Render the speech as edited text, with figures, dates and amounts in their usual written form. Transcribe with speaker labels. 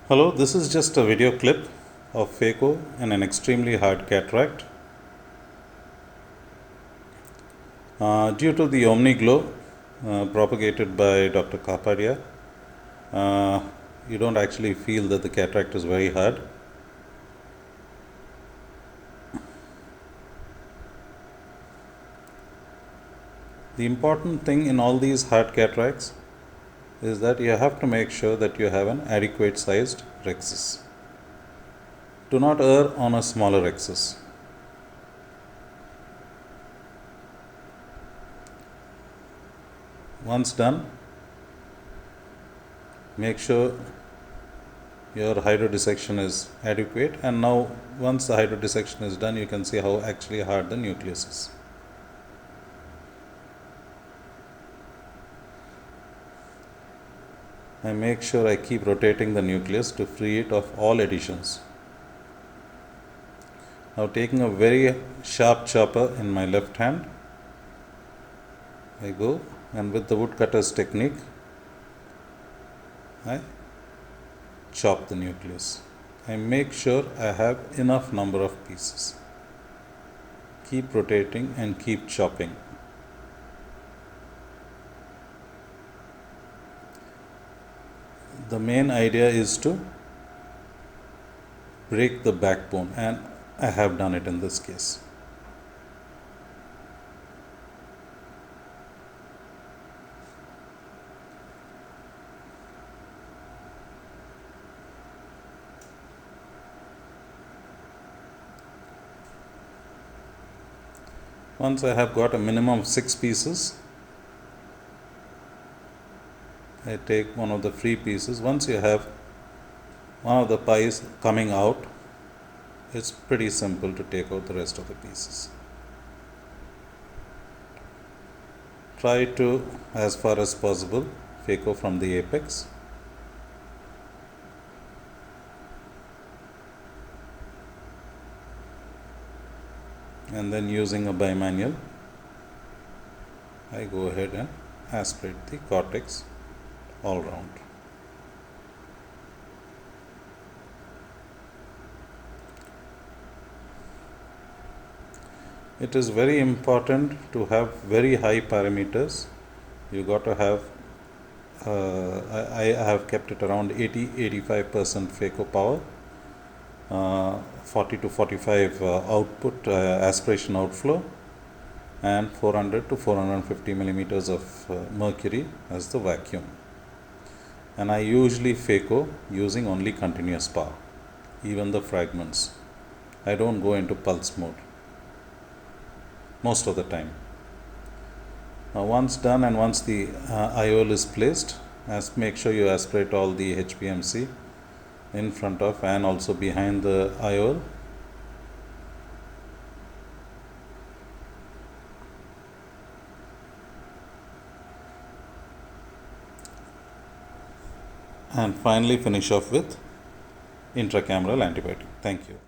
Speaker 1: Hello, this is just a video clip of Phaco and an extremely hard cataract. Due to the omni-glow propagated by Dr. Kapadia, you don't actually feel that the cataract is very hard. The important thing in all these hard cataracts is that you have to make sure that you have an adequate sized rhexis. Do not err on a smaller rhexis. Once done, make sure your hydrodissection is adequate, and now once the hydrodissection is done, you can see how actually hard the nucleus is. I make sure I keep rotating the nucleus to free it of all adhesions. Now, taking a very sharp chopper in my left hand, I go and with the woodcutter's technique, I chop the nucleus. I make sure I have enough number of pieces. Keep rotating and keep chopping. The main idea is to break the backbone, and I have done it in this case. Once I have got a minimum of 6 pieces, I take one of the free pieces. Once you have one of the pies coming out, it's pretty simple to take out the rest of the pieces. Try to, as far as possible, phaco from the apex. And then using a bimanual, I go ahead and aspirate the cortex all round. It is very important to have very high parameters. You got to have, I have kept it around 80-85% phaco power, 40 to 45 output aspiration outflow, and 400 to 450 millimeters of mercury as the vacuum. And I usually phaco using only continuous power, even the fragments. I don't go into pulse mode most of the time. Now, once done and once the IOL is placed, make sure you aspirate all the HPMC in front of and also behind the IOL. And finally finish off with intracameral antibiotic. Thank you.